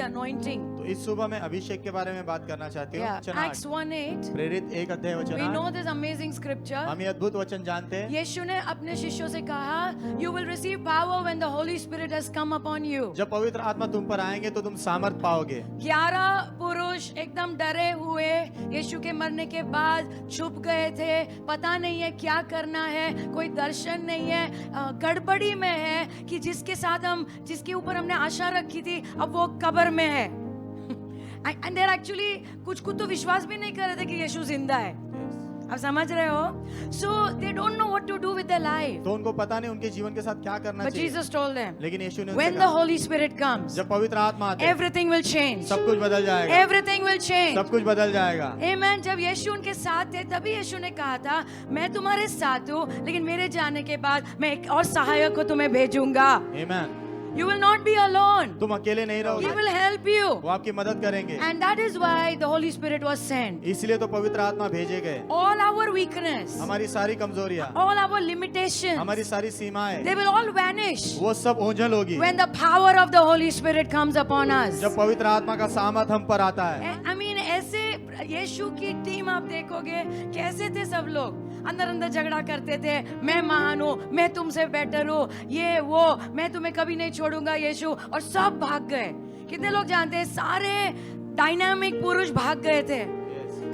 anointing. तो इस सुबह मैं अभिषेक के बारे में बात करना चाहती हूँ। Yeah, वचन Acts 8, 1:8. प्रेरित 1 अध्याय वचन We know 8। this amazing scripture. हम ये अद्भुत वचन जानते हैं। यीशु ने अपने शिष्यों से कहा, You will receive power when the Holy Spirit has come upon you. जब पवित्र आत्मा तुम पर आएंगे तो तुम सामर्थ पाओगे। 11 पुरुष एकदम डरे हुए यीशु के मरने के बाद छुप गए थे, पता नहीं है क्या करना है, कोई दर्शन नहीं है, गड़बड़ी में है कि जिसके ऊपर हमने आशा रखी थी अब वो कब्र में है। एंड देयर एक्चुअली कुछ तो विश्वास भी नहीं कर रहे थे कि यीशु जिंदा है। आप समझ रहे हो? So they don't know what to do with their life. तो उनको पता नहीं उनके जीवन के साथ क्या करना बट चाहिए। जीसस टोल्ड देम, लेकिन यीशु ने व्हेन उनसे द कहा, होली स्पिरिट कम्स, जब पवित्र आत्मा आते हैं, एवरीथिंग विल चेंज। सब कुछ बदल जाएगा। Everything will change. सब कुछ बदल जाएगा। आमेन। जब यीशु उनके साथ थे तभी यीशु ने कहा था, मैं तुम्हारे साथ हूँ, लेकिन मेरे जाने के बाद मैं एक और सहायक को तुम्हें भेजूंगा। आमीन। You will not be alone. तुम अकेले नहीं He रहोगे, will help you. वो आपकी मदद करेंगे। And that is why the Holy Spirit was sent. इसलिए तो पवित्र आत्मा भेजे गए। All our weakness, हमारी सारी कमजोरियां, all our limitations, हमारी सारी सीमाएं, they will all vanish वो सब ओझल होगी when the power of the Holy Spirit comes upon us. जब पवित्र आत्मा का सामर्थ हम पर आता है। I mean, ऐसे यीशु की टीम आप देखोगे कैसे थे सब लोग, अंदर अंदर झगड़ा करते थे, मैं महान हूँ, मैं तुमसे बेटर हूँ, ये वो, मैं तुम्हें कभी नहीं छोड़ूंगा यीशु, और सब भाग गए। कितने लोग जानते हैं सारे डायनामिक पुरुष भाग गए थे,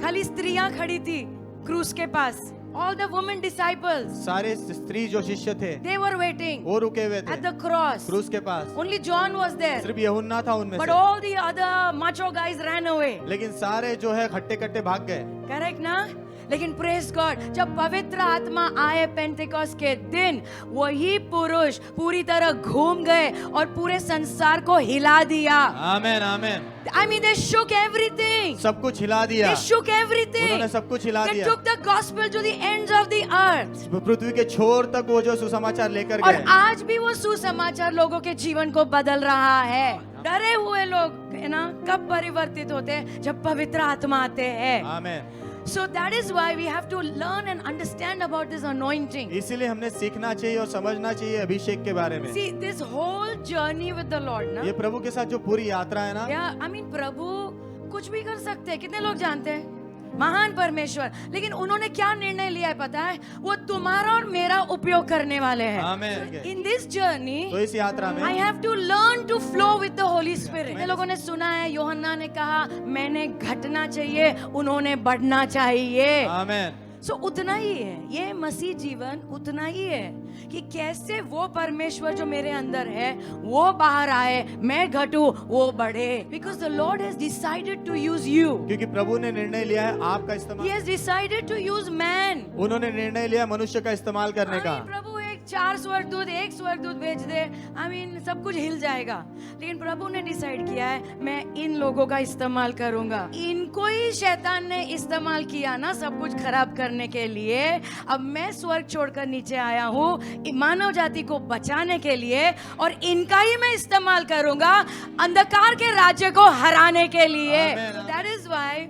खाली स्त्रियां खड़ी थी क्रूस के पास। All the women disciples, सारे स्त्री जो शिष्य थे they were waiting वो रुके हुए थे at the cross. क्रूस के पास। Only John was there, सिर्फ यूहन्ना था उनमें but से, all the other macho guys ran away. लेकिन सारे जो है खट्टे कट्टे भाग गए। करेक्ट ना? लेकिन प्रेज गॉड, जब पवित्र आत्मा आए पेंटेकोस्ट के दिन, वही पुरुष पूरी तरह घूम गए और पूरे संसार को हिला दिया। आमेन आमेन। I mean, they shook everything. सब कुछ हिला दिया। They shook everything. उन्होंने सब कुछ हिला They दिया। took the gospel to the ends of the earth. पृथ्वी के छोर तक वो जो सुसमाचार लेकर और गए। आज भी वो सुसमाचार लोगों के जीवन को बदल रहा है। डरे हुए लोग है ना, कब परिवर्तित होते हैं? जब पवित्र आत्मा आते हैं। आमेन। So that is why we have to learn and understand about this anointing. इसीलिए हमने सीखना चाहिए और समझना चाहिए अभिषेक के बारे में। See, this whole journey with the Lord, ना? ये प्रभु के साथ जो पूरी यात्रा है ना, Yeah, I mean, प्रभु कुछ भी कर सकते हैं। कितने लोग जानते हैं? महान परमेश्वर, लेकिन उन्होंने क्या निर्णय लिया है पता है? वो तुम्हारा और मेरा उपयोग करने वाले हैं। आमेन। In this journey, तो इस यात्रा में I have to learn to flow with the Holy Spirit. कितने लोगों ने सुना है यूहन्ना ने कहा, मैंने घटना चाहिए, उन्होंने बढ़ना चाहिए। आमेन। सो उतना ही है, ये मसीह जीवन उतना ही है कि कैसे वो परमेश्वर जो मेरे अंदर है वो बाहर आए, मैं घटूं वो बढ़े। Because the Lord has decided to use you. क्योंकि प्रभु ने निर्णय लिया है आपका ही इस्तेमाल। Has decided to use man. उन्होंने निर्णय लिया मनुष्य का इस्तेमाल करने का। प्रभु एक 4 स्वर्गदूत, 1 स्वर्गदूत भेज दे, आई मीन सब कुछ हिल जाएगा। लेकिन प्रभु ने डिसाइड किया है, मैं इन लोगों का इस्तेमाल करूंगा। इनको ही शैतान ने इस्तेमाल किया ना सब कुछ खराब करने के लिए। अब मैं स्वर्ग छोड़कर नीचे आया हूँ मानव जाति को बचाने के लिए, और इनका ही मैं इस्तेमाल करूंगा अंधकार के राज्य को हराने के लिए। That is why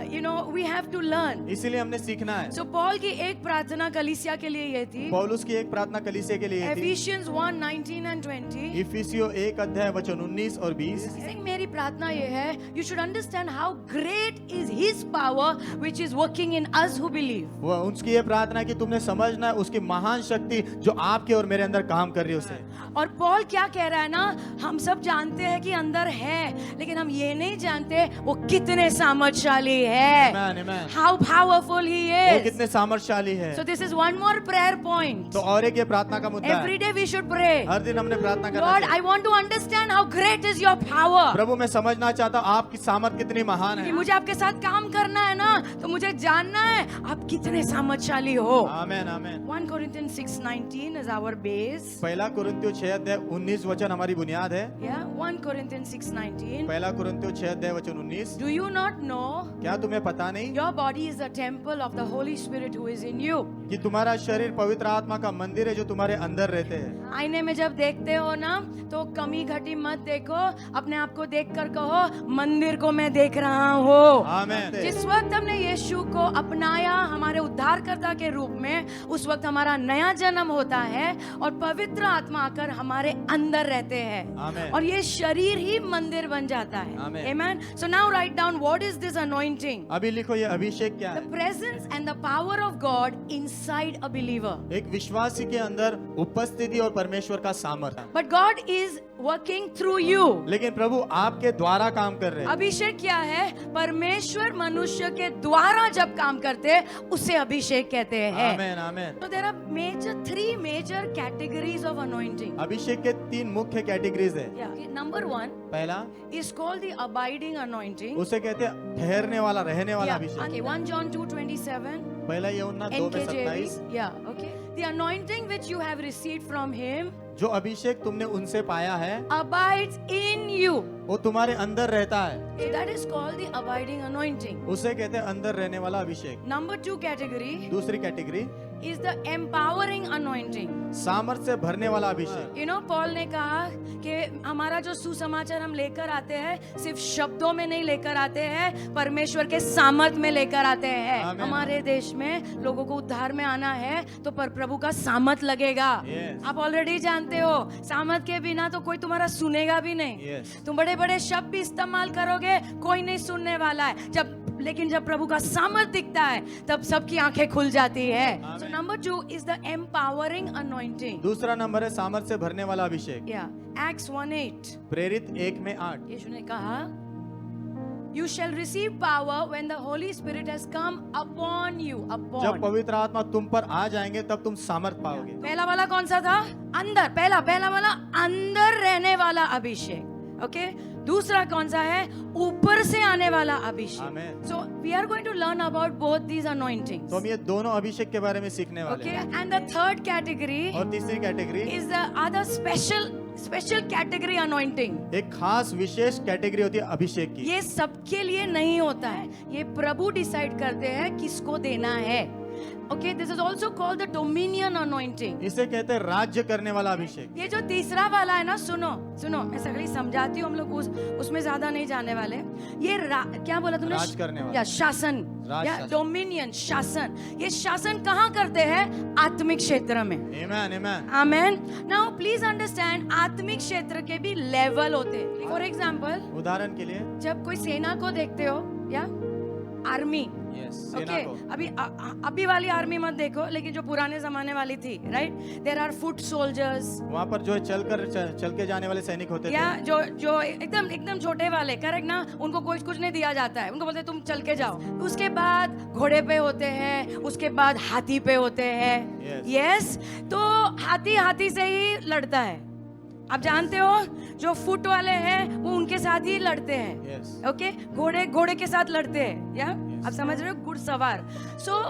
you know, we have to learn. इसीलिए हमने सीखना है। So पॉल की एक प्रार्थना कलीसिया के लिए ये थी, पौलुस की एक प्रार्थना कलीसिया के लिए थी। Ephesians 1:19 and 20. इफिसियों 1 अध्याय वचन 19 और 20। मेरी प्रार्थना ये है, you should understand how great is his power which is working in us who believe. वो उसकी ये प्रार्थना है कि तुमने समझना है उसकी महान शक्ति जो आपके और मेरे अंदर काम कर रही है उसे। और पॉल क्या कह रहा है ना, हम सब जानते हैं कि अंदर है, लेकिन हम ये नहीं जानते वो कितने सामर्थ्यशाली है। Amen, amen. How powerful he वो is. कितने सामर्थ्यशाली है। So this is one more prayer point. तो और एक ये प्रार्थना का मुद्दा Every है। day we should pray. हर दिन हमने प्रार्थना करना Lord, चाहिए। I want to understand how great is your power. प्रभु मैं समझना चाहता हूँ आपकी सामर्थ कितनी महान कि है। मुझे आपके साथ काम करना है ना, तो मुझे जानना है आप कितने सामर्थ्यशाली हो। आमेन आमेन। 1 Corinthians 6:19 is our base. पहला कुरिन्थियों 6 अध्याय 19 वचन हमारी बुनियाद है। Yeah, 1 Corinthians 6:19. पहला कुरिन्थियों 6 अध्याय वचन 19। Do you not know क्या तुम्हें पता नहीं your body is a temple of the Holy Spirit who is in you? कि तुम्हारा शरीर पवित्र आत्मा का मंदिर है जो तुम्हारे अंदर रहते हैं। आईने में जब देखते हो ना, तो कमी घटी मत देखो, अपने आप को देखकर कहो मंदिर को मैं देख रहा हूँ। आमेन। जिस वक्त हमने यीशु को अपनाया हमारे उद्धारकर्ता के रूप में उस वक्त हमारा नया जन्म होता है और पवित्र आत्मा आकर हमारे अंदर रहते हैं आमेन। और ये शरीर ही मंदिर बन जाता है। आमेन। Amen. So now write down what is this anointing? अभी लिखो ये अभिषेक क्या The है। presence and the power of God inside a believer. एक विश्वासी के अंदर उपस्थिति और परमेश्वर का सामर्थ्य, But God is working through you. लेकिन प्रभु आपके द्वारा काम कर रहे हैं। अभिषेक क्या है? परमेश्वर मनुष्य के द्वारा जब काम करते हैं उसे अभिषेक कहते हैं। आमेन आमेन। So there are three major categories of anointing. अभिषेक के 3 मुख्य कैटेगरीज है। Yeah. Number 1 पहला is called the abiding anointing. उसे कहते हैं ठहरने वाला, रहने वाला Yeah. अभिषेक। Okay. 1 John 2:27. पहला यूहन्ना 2:27। Yeah. Okay. The anointing which you have received from Him जो अभिषेक तुमने उनसे पाया है abides in you. वो तुम्हारे अंदर रहता है, So that is called the abiding anointing. उसे कहते हैं अंदर रहने वाला अभिषेक। Number 2 category दूसरी category is the empowering anointing. सामर्थ से भरने वाला अभिषेक। You know, पॉल ने कहा कि हमारा जो सुसमाचार हम लेकर आते हैं सिर्फ शब्दों में नहीं लेकर आते हैं, परमेश्वर के सामर्थ में लेकर आते हैं। आमीन। हमारे देश में लोगों को उद्धार में आना है तो पर प्रभु का सामर्थ लगेगा। Yes. आप ऑलरेडी जानते हो सामर्थ के बिना तो कोई तुम्हारा सुनेगा भी नहीं। Yes. तुम बड़े बड़े शब्द भी इस्तेमाल करोगे कोई नहीं सुनने वाला है। लेकिन जब प्रभु का सामर्थ दिखता है तब सबकी आंखें खुल जाती है। So number 2 is the empowering anointing. दूसरा नंबर है सामर्थ से भरने वाला अभिषेक। Yeah, Acts 1:8. प्रेरित 1:8। यीशु ने कहा, You shall receive power when the Holy Spirit has come upon you. जब Upon. पवित्र आत्मा तुम पर आ जाएंगे तब तुम सामर्थ पाओगे। पहला वाला कौन सा था? अंदर। पहला वाला अंदर रहने वाला अभिषेक। ओके दूसरा कौन सा है? ऊपर से आने वाला अभिषेक। आमेन। So we are going to learn about both these anointings. तो हम ये दोनों अभिषेक के बारे में सीखने वाले Okay, हैं। and the third category और तीसरी category is the other special category anointing. एक खास विशेष कैटेगरी होती है अभिषेक की। ये सबके लिए नहीं होता है, ये प्रभु डिसाइड करते हैं किसको देना है। Okay, this is also called the dominion anointing. इसे कहते हैं राज्य करने वाला अभिषेक। ये जो तीसरा वाला है ना, सुनो मैं सगली समझाती हूँ, हम लोग उसमें ज्यादा नहीं जाने वाले। ये क्या बोला तुमने? राज करने वाला। या शासन, या डोमिनियन, शासन। ये शासन कहाँ करते हैं? आत्मिक क्षेत्र में। आमेन आमेन। आमेन। नाउ प्लीज अंडरस्टैंड, आत्मिक क्षेत्र के भी लेवल होते हैं। फॉर एग्जाम्पल, उदाहरण के लिए जब कोई सेना को देखते हो या आर्मी, सेना ओके, को अभी वाली आर्मी मत देखो, लेकिन जो पुराने जमाने वाली थी, right? There are foot soldiers, वहाँ पर जो चल के जाने वाले सैनिक होते या थे। जो एकदम छोटे वाले, करेक्ट ना, उनको कुछ नहीं दिया जाता है, उनको बोलते तुम चल के जाओ। उसके बाद घोड़े पे होते हैं, उसके बाद हाथी पे होते हैं। यस, तो हाथी से ही लड़ता है। आप जानते हो जो फुट वाले हैं वो उनके साथ ही लड़ते हैं। ओके, घोड़े के साथ लड़ते हैं। या आप समझ रहे हो? घुड़सवार। सो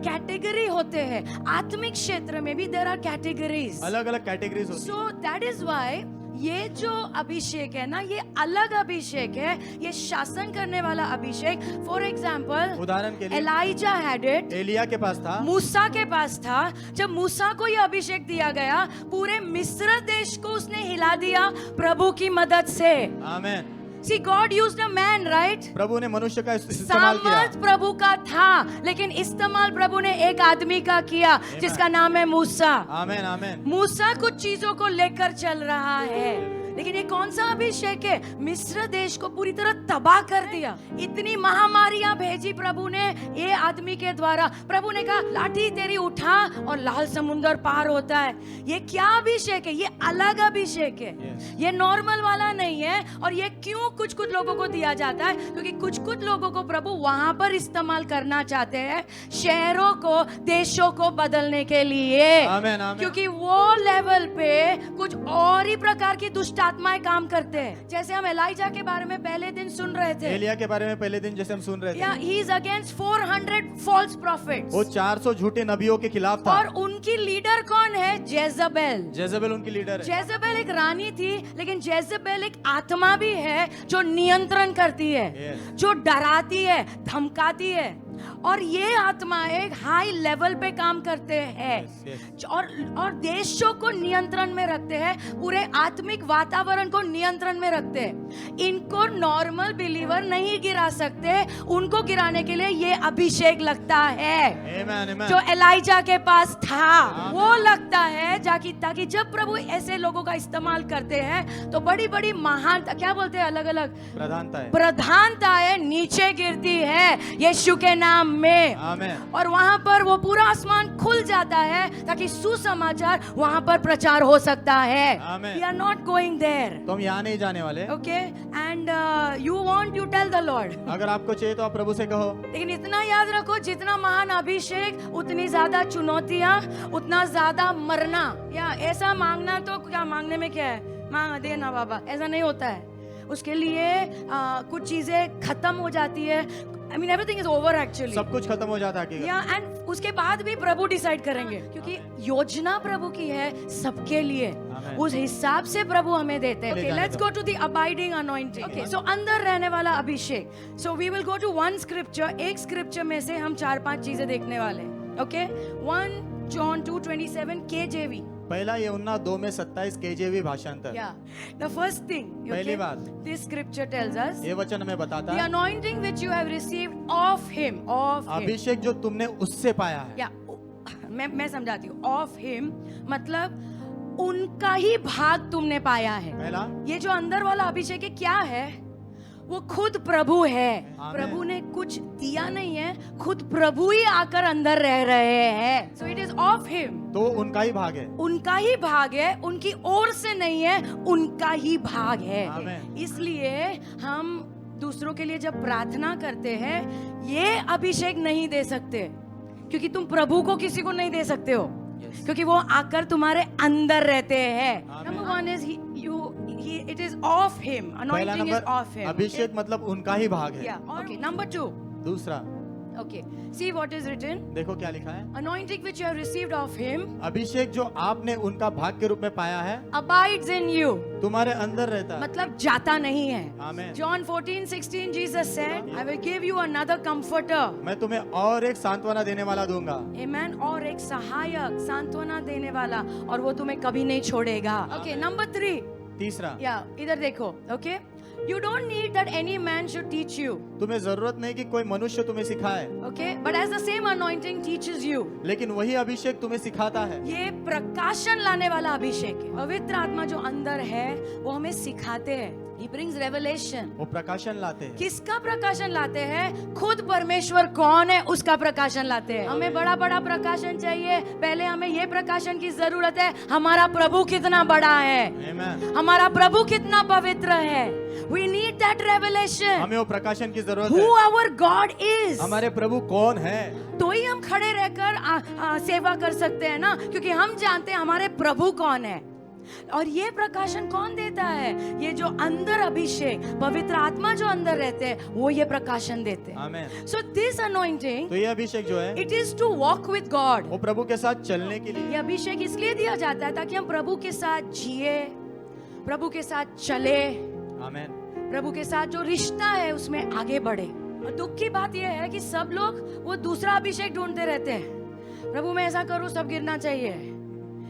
कैटेगरी होते हैं आत्मिक क्षेत्र में भी, देयर आर कैटेगरीज, अलग अलग कैटेगरीज होती है। सो दैट इज व्हाई ये जो अभिषेक है ना, ये अलग अभिषेक है, ये शासन करने वाला अभिषेक। फॉर एग्जाम्पल, उदाहरण के लिए एलाइजा हैड इट, एलिया के पास था, मूसा के पास था। जब मूसा को ये अभिषेक दिया गया, पूरे मिस्र देश को उसने हिला दिया प्रभु की मदद से। आमेन। See, God used a man, right? प्रभु ने मनुष्य का इस्तेमाल किया। सामर्थ प्रभु का था, लेकिन इस्तेमाल प्रभु ने एक आदमी का किया जिसका नाम है मूसा। आमेन आमेन। मूसा कुछ चीजों को लेकर चल रहा है, लेकिन ये कौन सा अभिषेक है? मिस्र देश को पूरी तरह तबाह कर दिया। इतनी महामारियां भेजी प्रभु ने ये आदमी के द्वारा। प्रभु ने कहा लाठी तेरी उठा और लाल समुंदर पार होता है। ये क्या अभिषेक है? ये अलग अभिषेक है। ये नॉर्मल वाला नहीं है। और ये क्यों कुछ लोगों को दिया जाता है? क्योंकि कुछ लोगों को प्रभु वहां पर इस्तेमाल करना चाहते हैं, शहरों को, देशों को बदलने के लिए। आमेन आमेन। क्योंकि वो लेवल पे कुछ और ही प्रकार की दुष्ट आत्माएं काम करते हैं। जैसे हम एलाइजा के बारे में पहले दिन सुन रहे थे, एलिया के बारे में पहले दिन जैसे हम सुन रहे थे, he is against 400 false prophets. वो 400 झूठे नबियों के खिलाफ था। और उनकी लीडर कौन है? जेजबेल उनकी लीडर है। जेजबेल एक रानी थी, लेकिन जेजबेल एक आत्मा भी है जो नियंत्रण करती है, जो डराती है, धमकाती है। और ये आत्मा एक हाई लेवल पे काम करते हैं और देशों को नियंत्रण में रखते हैं, पूरे आत्मिक वातावरण को नियंत्रण में रखते हैं। इनको नॉर्मल बिलीवर नहीं गिरा सकते, उनको गिराने के लिए ये अभिषेक लगता है। Amen, amen. जो एलाइजा के पास था वो लगता है ताकि जब प्रभु ऐसे लोगों का इस्तेमाल करते हैं तो बड़ी बड़ी महान, क्या बोलते हैं, अलग अलग प्रधानताएं नीचे गिरती है यीशु के नाम में। आमेन। और वहां पर वो पूरा आसमान खुल जाता है ताकि सुसमाचार वहां पर प्रचार हो सकता है। Amen. We are not going there, तो हम यहाँ नहीं जाने वाले। Okay, and you want, you tell the Lord. अगर आपको चाहिए तो आप प्रभु से कहो। लेकिन इतना याद रखो, जितना महान अभिषेक उतनी ज्यादा चुनौतियां, उतना ज्यादा मरना। या ऐसा मांगना तो क्या, मांगने में क्या है, मांग देना बाबा, ऐसा नहीं होता है। उसके लिए कुछ चीजें खत्म हो जाती है। I mean everything is over actually. सब कुछ खत्म हो जाता है। या एंड उसके बाद भी प्रभु डिसाइड करेंगे, क्योंकि योजना प्रभु की है सबके लिए, उस हिसाब से प्रभु हमें देते हैं। Okay, let's go to the abiding anointing. Okay, so अंदर रहने वाला अभिषेक। So we will go to one scripture, एक स्क्रिप्चर में से हम 4-5 चीजें देखने वाले। Okay, 1 John 2:27 KJV। पहला यूहन्ना 2:27 KJV भाषांतर। The first thing, पहली बात, this scripture tells us ये वचन हमें बताता the है anointing which you have received of him, अभिषेक जो तुमने उससे पाया है। या मैं समझाती हूँ। ऑफ हिम मतलब उनका ही भाग तुमने पाया है। पहला, ये जो अंदर वाला अभिषेक है क्या है, वो खुद प्रभु है। प्रभु ने कुछ दिया नहीं है, खुद प्रभु ही आकर अंदर रह रहे हैं। So it is of him, तो उनका ही भाग है। उनका ही भाग है, उनकी ओर से नहीं है, उनका ही भाग है। आमीन। इसलिए हम दूसरों के लिए जब प्रार्थना करते हैं ये अभिषेक नहीं दे सकते, क्योंकि तुम प्रभु को किसी को नहीं दे सकते हो, क्योंकि वो आकर तुम्हारे अंदर रहते हैं। Number 1 is it is of him, anointing is of him। अभिषेक मतलब उनका ही भाग है। Okay, number 2, दूसरा, okay, see what is written। देखो क्या लिखा है, anointing which you have received of him अभिषेक जो आपने उनका भाग के रूप में पाया है abides in you, तुम्हारे अंदर रहता है, मतलब जाता नहीं है। आमीन। John 14:16 Jesus said, I will give you another comforter। मैं तुम्हें और एक सांत्वना देने वाला दूंगा। Amen। और एक सहायक, सांत्वना देने वाला, और वो तुम्हें कभी नहीं छोड़ेगा। Okay, number 3, तीसरा, या इधर देखो। Okay, you don't need that any man should teach you. तुम्हें जरूरत नहीं कि कोई मनुष्य तुम्हें सिखाए। Okay, but as the same anointing teaches you, लेकिन वही अभिषेक तुम्हें सिखाता है। ये प्रकाशन लाने वाला अभिषेक है। पवित्र आत्मा जो अंदर है वो हमें सिखाते हैं। He brings revelation। वो प्रकाशन लाते हैं। किसका प्रकाशन लाते हैं? खुद परमेश्वर कौन है उसका प्रकाशन लाते हैं। हमें बड़ा बड़ा प्रकाशन चाहिए, पहले हमें ये प्रकाशन की जरूरत है, हमारा प्रभु कितना बड़ा है, Amen। हमारा प्रभु कितना पवित्र है। We need that revelation। हमें वो प्रकाशन की जरूरत Who है। our God is। हमारे प्रभु कौन है, तो ही हम खड़े रहकर सेवा कर सकते हैं ना, क्योंकि हम जानते हैं हमारे प्रभु कौन है। और ये प्रकाशन कौन देता है? ये जो अंदर अभिषेक, पवित्र आत्मा जो अंदर रहते हैं, वो ये प्रकाशन देते हैं। आमीन। सो दिस अनॉइंटिंग, तो ये अभिषेक जो है, it is to walk with God. वो प्रभु के साथ चलने के लिए। ये अभिषेक इसलिए दिया जाता है ताकि हम प्रभु के साथ जिए, प्रभु के साथ चले, आमीन। प्रभु के साथ जो रिश्ता है उसमें आगे बढ़े। और दुख की बात यह है कि सब लोग वो दूसरा अभिषेक ढूंढते रहते हैं। प्रभु मैं ऐसा करूं सब गिरना चाहिए,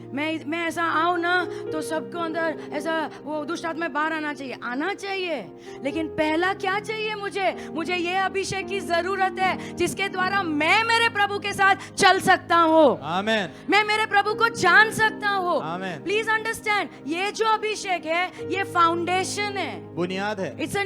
मैं ऐसा आऊं ना तो सबको अंदर ऐसा वो दुष्ट आत्मा बाहर आना चाहिए, लेकिन पहला क्या चाहिए? मुझे ये अभिषेक की जरूरत है जिसके द्वारा मैं मेरे प्रभु के साथ चल सकता हूँ, आमीन। मैं मेरे प्रभु को जान सकता हूँ। आमीन। प्लीज अंडरस्टैंड, ये जो अभिषेक है ये फाउंडेशन है, बुनियाद है, इट्स अ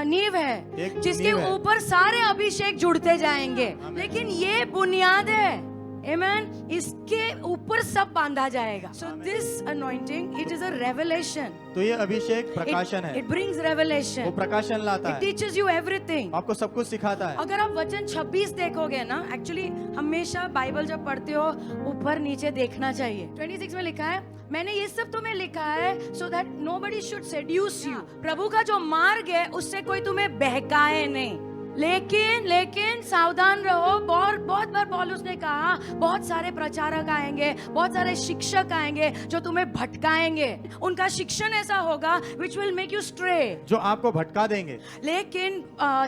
नींव है जिसके नींव है। ऊपर सारे अभिषेक जुड़ते जाएंगे, लेकिन ये बुनियाद है। Amen। इसके ऊपर सब बांधा जाएगा। So this anointing, it is a revelation। तो ये अभिषेक प्रकाशन है। It brings revelation। वो प्रकाशन लाता It है, teaches you everything। आपको सब कुछ सिखाता है। अगर आप वचन 26 देखोगे ना, एक्चुअली हमेशा बाइबल जब पढ़ते हो ऊपर नीचे देखना चाहिए। 26 में लिखा है, मैंने ये सब तुम्हें लिखा है so that nobody should seduce you। प्रभु का जो मार्ग है उससे कोई तुम्हें बहकाए नहीं, लेकिन सावधान रहो। बहुत बार पौलुस ने कहा, बहुत सारे प्रचारक आएंगे, बहुत सारे शिक्षक आएंगे जो तुम्हें भटकाएंगे। उनका शिक्षण ऐसा होगा which will make you stray, जो आपको भटका देंगे। लेकिन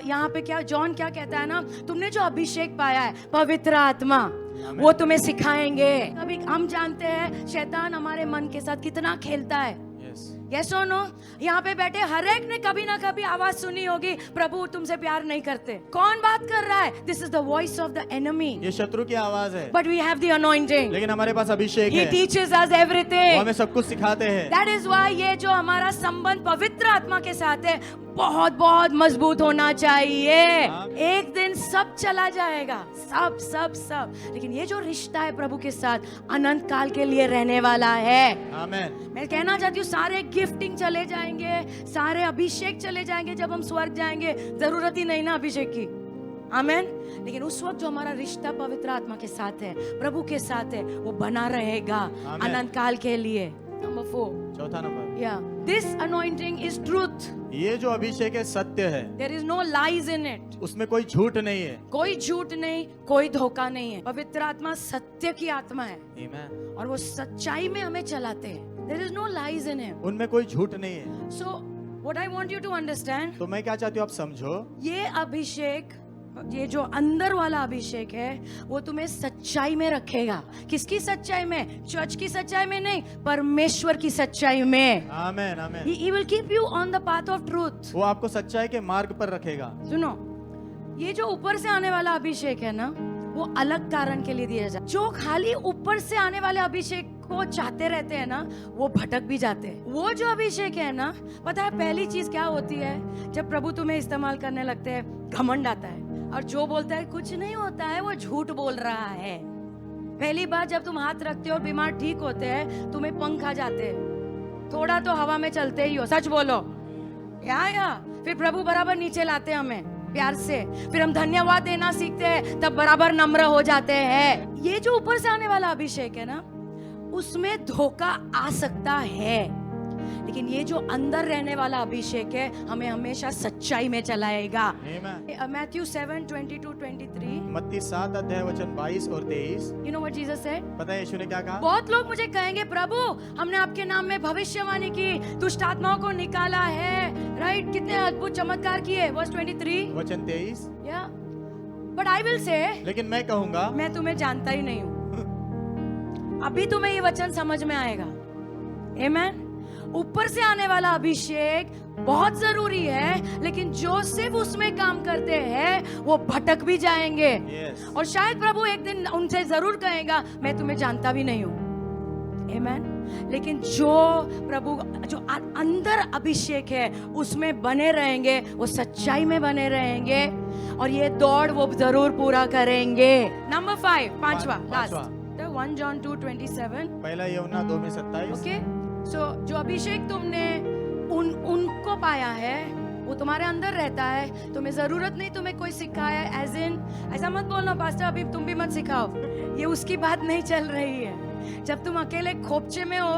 यहाँ पे क्या जॉन क्या कहता है ना, तुमने जो अभिषेक पाया है पवित्र आत्मा, वो तुम्हें सिखाएंगे। अभी हम जानते हैं शैतान हमारे मन के साथ कितना खेलता है, यस और नो? यहाँ पे बैठे हर एक ने कभी ना कभी आवाज सुनी होगी, प्रभु तुमसे प्यार नहीं करते। कौन बात कर रहा है? This is the voice of the enemy. ये शत्रु की आवाज है, but we have the anointing. लेकिन हमारे पास अभिषेक ही है, टीचेस अस वो एवरीथिंग। हमें सब कुछ सिखाते हैं। दैट इज व्हाई ये जो हमारा संबंध पवित्र आत्मा के साथ है बहुत बहुत मजबूत होना चाहिए। एक दिन सब चला जाएगा, सब सब सब, लेकिन ये जो रिश्ता है प्रभु के साथ अनंत काल के लिए रहने वाला है। आमेन। मैं कहना चाहती हूँ सारे गिफ्टिंग चले जाएंगे, सारे अभिषेक चले जाएंगे, जब हम स्वर्ग जाएंगे जरूरत ही नहीं ना अभिषेक की। आमेन। लेकिन उस वक्त जो हमारा रिश्ता पवित्र आत्मा के साथ है, प्रभु के साथ है, वो बना रहेगा अनंत काल के लिए। नंबर 4, चौथा नंबर, या दिस अनॉइंटिंग इज ट्रूथ। ये जो अभिषेक है सत्य है, there is no lies in it. उसमें कोई झूठ नहीं है, कोई झूठ नहीं, कोई धोखा नहीं है। पवित्र आत्मा सत्य की आत्मा है आमेन। और वो सच्चाई में हमें चलाते हैं। There is no lies in him. उनमें कोई झूठ नहीं है। So what I want you to understand, तो मैं क्या चाहती हूँ आप समझो, ये अभिषेक, ये जो अंदर वाला अभिषेक है वो तुम्हें सच्चाई में रखेगा। किसकी सच्चाई में? चर्च की सच्चाई में नहीं, परमेश्वर की सच्चाई में। आमेन आमेन। He will keep you on the path of truth। वो आपको सच्चाई के मार्ग पर रखेगा। सुनो, ये जो ऊपर से आने वाला अभिषेक है ना, वो अलग कारण के लिए दिया जाता है। जो खाली ऊपर से आने वाले अभिषेक को चाहते रहते हैं ना, वो भटक भी जाते हैं। वो जो अभिषेक है ना, पता है पहली चीज क्या होती है? जब प्रभु तुम्हें इस्तेमाल करने लगते हैं, घमंड आता है, और जो बोलता है कुछ नहीं होता है वो झूठ बोल रहा है। पहली बार जब तुम हाथ रखते हो और बीमार ठीक होते हैं, तुम्हें पंख आ जाते हैं, थोड़ा तो हवा में चलते ही हो, सच बोलो या फिर प्रभु बराबर नीचे लाते हैं हमें प्यार से, फिर हम धन्यवाद देना सीखते हैं, तब बराबर नम्र हो जाते हैं। ये जो ऊपर से आने वाला अभिषेक है ना, उसमें धोखा आ सकता है, लेकिन ये जो अंदर रहने वाला अभिषेक है हमें हमेशा सच्चाई में चलाएगा। मैथ्यू 7:22-23, मत्ती 7 अध्याय वचन 22 और 23। You know what Jesus said? पता है यीशु ने क्या कहा? बहुत लोग मुझे कहेंगे, प्रभु हमने आपके नाम में भविष्यवाणी की, दुष्ट आत्माओं को निकाला है, राइट, कितने अद्भुत चमत्कार किए। वर्स 23 वचन 23। या बट आई विल से, लेकिन मैं कहूंगा, मैं तुम्हें जानता ही नहीं हूँ। अभी तुम्हें ये वचन समझ में आएगा। आमेन। ऊपर से आने वाला अभिषेक बहुत जरूरी है, लेकिन जो सिर्फ उसमें काम करते हैं वो भटक भी जाएंगे। yes. और शायद प्रभु एक दिन उनसे जरूर कहेगा, मैं तुम्हें जानता भी नहीं हूँ। आमेन। लेकिन जो प्रभु जो अंदर अभिषेक है उसमें बने रहेंगे, वो सच्चाई में बने रहेंगे, और ये दौड़ वो जरूर पूरा करेंगे। नंबर 5, पांचवा लास्ट, 1 John 2:27। पहला यूहन्ना 2:27। ओके, सो जो अभिषेक तुमने उनको पाया है वो तुम्हारे अंदर रहता है। तुम्हें जरूरत नहीं तुम्हें कोई सिखाया, एज इन ऐसा मत बोलना पास्टर अभी तुम भी मत सिखाओ, ये उसकी बात नहीं चल रही है। जब तुम अकेले खोपचे में हो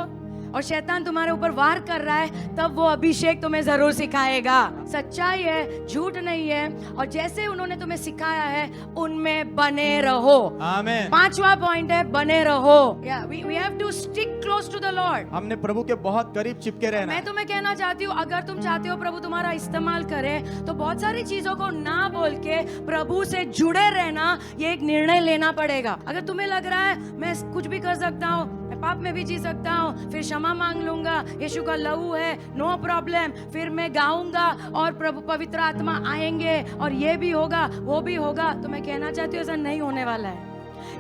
और शैतान तुम्हारे ऊपर वार कर रहा है, तब वो अभिषेक तुम्हें जरूर सिखाएगा। सच्चाई है, झूठ नहीं है, और जैसे उन्होंने तुम्हें सिखाया है उनमें बने रहो। आमेन। 5वां पॉइंट है, बने रहो। We have to stick close to the Lord। हमने प्रभु के बहुत करीब चिपके रहना। मैं तुम्हें कहना चाहती हूँ, अगर तुम चाहते हो प्रभु तुम्हारा इस्तेमाल करे, तो बहुत सारी चीजों को ना बोल के प्रभु से जुड़े रहना, ये एक निर्णय लेना पड़ेगा। अगर तुम्हें लग रहा है मैं कुछ भी कर सकता हूँ, मैं पाप में भी जी सकता हूँ, फिर क्षमा मांग लूंगा, यीशु का लहू है, नो प्रॉब्लम, फिर मैं गाऊंगा और प्रभु पवित्र आत्मा आएंगे और ये भी होगा वो भी होगा, तो मैं कहना चाहती हूँ ऐसा नहीं होने वाला है।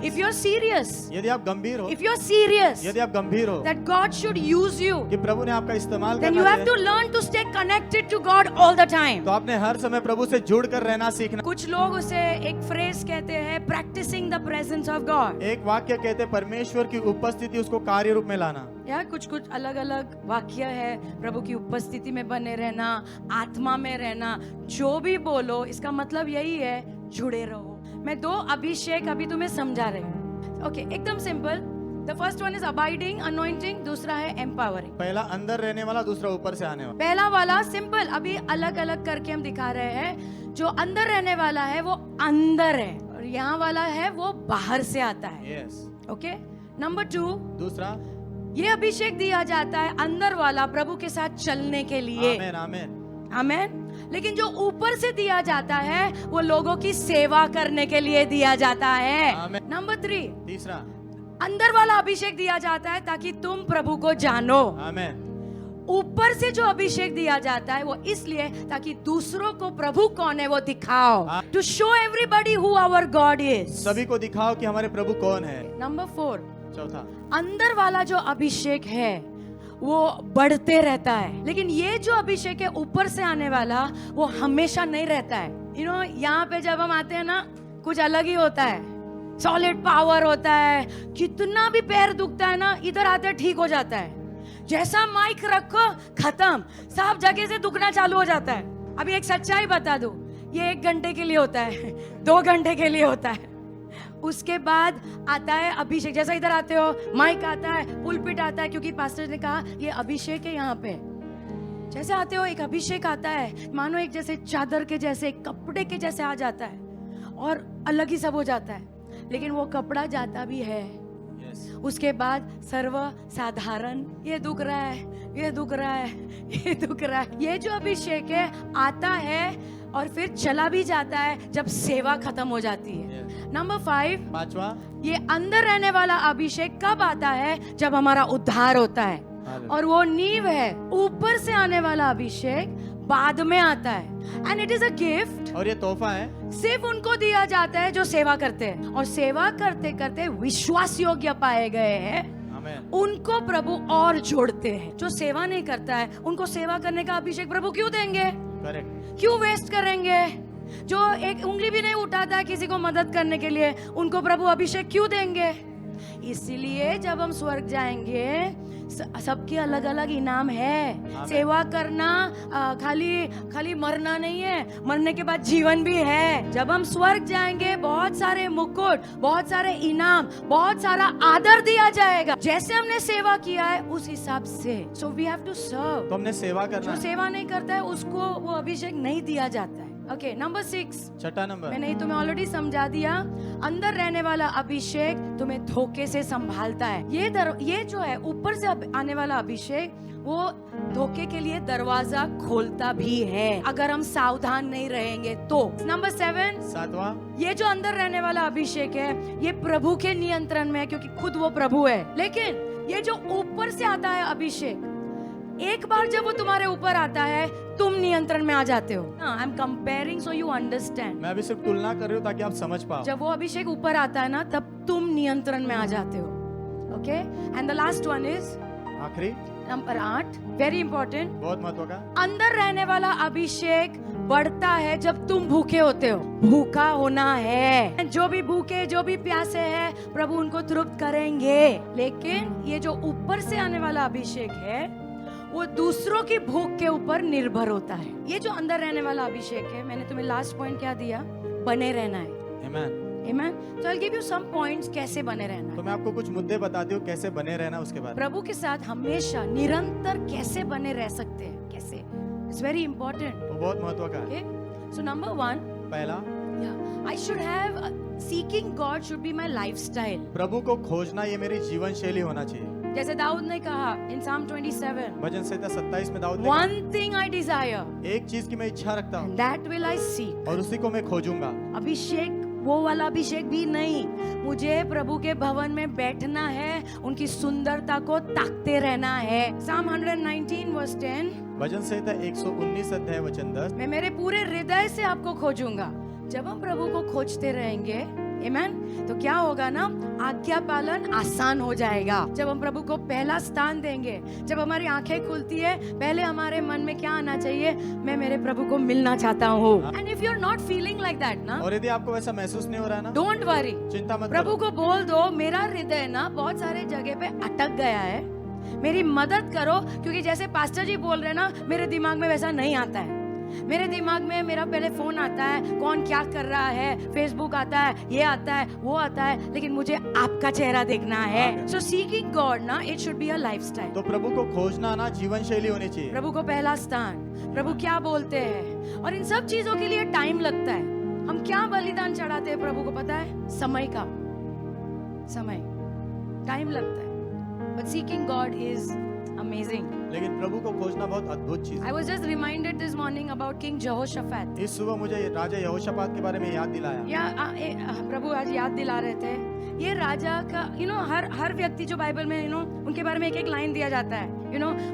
If you're serious, यदि आप गंभीर हो, if you're serious यदि आप गंभीर हो that God should use you, कि प्रभु ने आपका इस्तेमाल then you करना have to learn to stay connected to God all the time। तो आपने हर समय प्रभु से जुड़ कर रहना सीखना। कुछ लोग उसे एक फ्रेज कहते हैं, practicing the presence of God। एक वाक्य कहते हैं परमेश्वर की उपस्थिति, उसको कार्य रूप में लाना। या कुछ कुछ अलग अलग वाक्य है, प्रभु की उपस्थिति में बने रहना, आत्मा में रहना, जो भी बोलो इसका मतलब यही है, जुड़े रहो। मैं 2 अभिषेक अभी तुम्हें समझा रही हूँ। ओके, एकदम simple. The first one is abiding anointing, दूसरा है एम्पावरिंग। पहला अंदर रहने वाला, दूसरा ऊपर से आने वाला। पहला वाला सिंपल, अभी अलग अलग करके हम दिखा रहे हैं। जो अंदर रहने वाला है वो अंदर है, और यहाँ वाला है वो बाहर से आता है। यस। ओके, नंबर 2, दूसरा, ये अभिषेक दिया जाता है अंदर वाला प्रभु के साथ चलने के लिए। आमेन आमेन आमेन। लेकिन जो ऊपर से दिया जाता है वो लोगों की सेवा करने के लिए दिया जाता है। आमेन। नंबर 3, तीसरा, अंदर वाला अभिषेक दिया जाता है ताकि तुम प्रभु को जानो। आमेन। ऊपर से जो अभिषेक दिया जाता है वो इसलिए ताकि दूसरों को प्रभु कौन है वो दिखाओ, to show everybody who our God is. सभी को दिखाओ कि हमारे प्रभु कौन है। नंबर 4, चौथा, अंदर वाला जो अभिषेक है वो बढ़ते रहता है, लेकिन ये जो अभिषेक है ऊपर से आने वाला वो हमेशा नहीं रहता है। यू नो, यहाँ पे जब हम आते हैं ना कुछ अलग ही होता है, सॉलिड पावर होता है, कितना भी पैर दुखता है ना इधर आते ठीक हो जाता है। जैसा माइक रखो खत्म, सब जगह से दुखना चालू हो जाता है। अभी एक सच्चाई बता दूं, ये 1 घंटे के लिए होता है, 2 घंटे के लिए होता है, उसके बाद आता है अभिषेक। जैसा इधर आते हो माइक आता है, पुलपिट आता है, क्योंकि पास्टर ने कहा ये अभिषेक है यहाँ पे। जैसे आते हो एक अभिषेक आता है, मानो एक जैसे चादर के जैसे, कपड़े के जैसे आ जाता है और अलग ही सब हो जाता है, लेकिन वो कपड़ा जाता भी है। उसके बाद सर्व साधारण, ये दुख रहा है, ये दुख रहा है, ये दुख रहा है। ये जो अभिषेक है आता है और फिर चला भी जाता है जब सेवा खत्म हो जाती है। नंबर 5, पांचवा, ये अंदर रहने वाला अभिषेक कब आता है? जब हमारा उद्धार होता है, और वो नींव है। ऊपर से आने वाला अभिषेक बाद में आता है, and it is a gift, और ये तोहफा है, सिर्फ उनको दिया जाता है जो सेवा करते हैं, और सेवा करते करते विश्वास योग्य पाए गए हैं, उनको प्रभु और जोड़ते हैं। जो सेवा नहीं करता है उनको सेवा करने का अभिषेक प्रभु क्यों देंगे? करेक्ट, क्यों वेस्ट करेंगे? जो एक उंगली भी नहीं उठाता है किसी को मदद करने के लिए, उनको प्रभु अभिषेक क्यों देंगे? इसलिए जब हम स्वर्ग जाएंगे सबके अलग अलग इनाम है। सेवा करना खाली मरना नहीं है, मरने के बाद जीवन भी है। जब हम स्वर्ग जाएंगे बहुत सारे मुकुट, बहुत सारे इनाम, बहुत सारा आदर दिया जाएगा। जैसे हमने सेवा किया है उस हिसाब से। So we have to serve. तो हमने सेवा करना जो है। सेवा नहीं करता है उसको वो अभिषेक नहीं दिया जाता है। ओके, नंबर 6, छठा नंबर, मैंने ही तुम्हें ऑलरेडी समझा दिया। अंदर रहने वाला अभिषेक तुम्हें धोखे से संभालता है। ये जो है ऊपर से आने वाला अभिषेक वो धोखे के लिए दरवाजा खोलता भी है अगर हम सावधान नहीं रहेंगे तो। नंबर 7, सातवां, ये जो अंदर रहने वाला अभिषेक है ये प्रभु के नियंत्रण में है, क्योंकि खुद वो प्रभु है। लेकिन ये जो ऊपर से आता है अभिषेक, एक बार जब वो तुम्हारे ऊपर आता है तुम नियंत्रण में आ जाते हो। I am comparing so you understand. मैं अभी सिर्फ तुलना कर रही हूँ ताकि आप समझ पाओ। जब वो अभिषेक ऊपर आता है ना तब तुम नियंत्रण में आ जाते हो। Okay, and the last one is आखिरी, नंबर 8, वेरी इंपॉर्टेंट, बहुत महत्व का। अंदर रहने वाला अभिषेक बढ़ता है जब तुम भूखे होते हो। भूखा होना है, जो भी भूखे जो भी प्यासे हैं प्रभु उनको तृप्त करेंगे। लेकिन ये जो ऊपर से आने वाला अभिषेक है वो दूसरों की भूख के ऊपर निर्भर होता है। ये जो अंदर रहने वाला अभिषेक है, मैंने तुम्हें लास्ट पॉइंट क्या दिया? बने रहना है। Amen, amen. तो I give you some points कैसे बने रहना। तो मैं आपको कुछ मुद्दे बताती हूँ कैसे बने रहना उसके बाद। प्रभु के साथ हमेशा निरंतर कैसे बने रह सकते हैं, कैसे, इट्स वेरी इंपॉर्टेंट। वो बहुत महत्व का है। ओके, सो नंबर 1, पहला, I should have seeking God should be my lifestyle. प्रभु को खोजना ये मेरी जीवन शैली होना चाहिए। जैसे दाऊद ने कहा इन Psalm 27, भजन संहिता 27 में दाऊद ने कहा, one thing I desire, एक चीज की मैं इच्छा रखता हूँ that will I seek। और उसी को मैं खोजूंगा। अभिषेक वो वाला अभिषेक भी नहीं, मुझे प्रभु के भवन में बैठना है, उनकी सुंदरता को ताकते रहना है। Psalm 119 verse 10, भजन संहिता 119 अध्याय वचन 10, मैं मेरे पूरे हृदय से आपको खोजूंगा। जब हम प्रभु को खोजते रहेंगे, आमेन, तो क्या होगा ना, आज्ञा पालन आसान हो जाएगा। जब हम प्रभु को पहला स्थान देंगे, जब हमारी आंखें खुलती है, पहले हमारे मन में क्या आना चाहिए? मैं मेरे प्रभु को मिलना चाहता हूँ। And if you are not feeling like that ना, और यदि आपको वैसा महसूस नहीं हो रहा है ना, डोंट वरी, चिंता मत प्रभु करो। को बोल दो, मेरा हृदय ना बहुत सारे जगह पे अटक गया है, मेरी मदद करो। क्योंकि जैसे पास्टर जी बोल रहे हैं ना, मेरे दिमाग में वैसा नहीं आता है। मेरे दिमाग में मेरा पहले फोन आता है, कौन क्या कर रहा है, फेसबुक आता है, ये आता है, वो आता है, लेकिन मुझे आपका चेहरा देखना है। सो सीकिंग गॉड ना, it should be a lifestyle. तो प्रभु को खोजना ना जीवन शैली होनी चाहिए। प्रभु को पहला स्थान, प्रभु क्या बोलते हैं, और इन सब चीजों के लिए टाइम लगता है। हम क्या बलिदान चढ़ाते हैं प्रभु को पता है? समय का, समय, टाइम लगता है। But seeking God is amazing. लेकिन प्रभु को खोजना बहुत अद्भुत चीज है। I was just reminded this morning about King Jehoshaphat. इस सुबह मुझे राजा यहोशापात के बारे में याद दिलाया। प्रभु आज याद दिला रहे थे। ये राजा का हर व्यक्ति जो बाइबल में उनके बारे में एक एक लाइन दिया जाता है।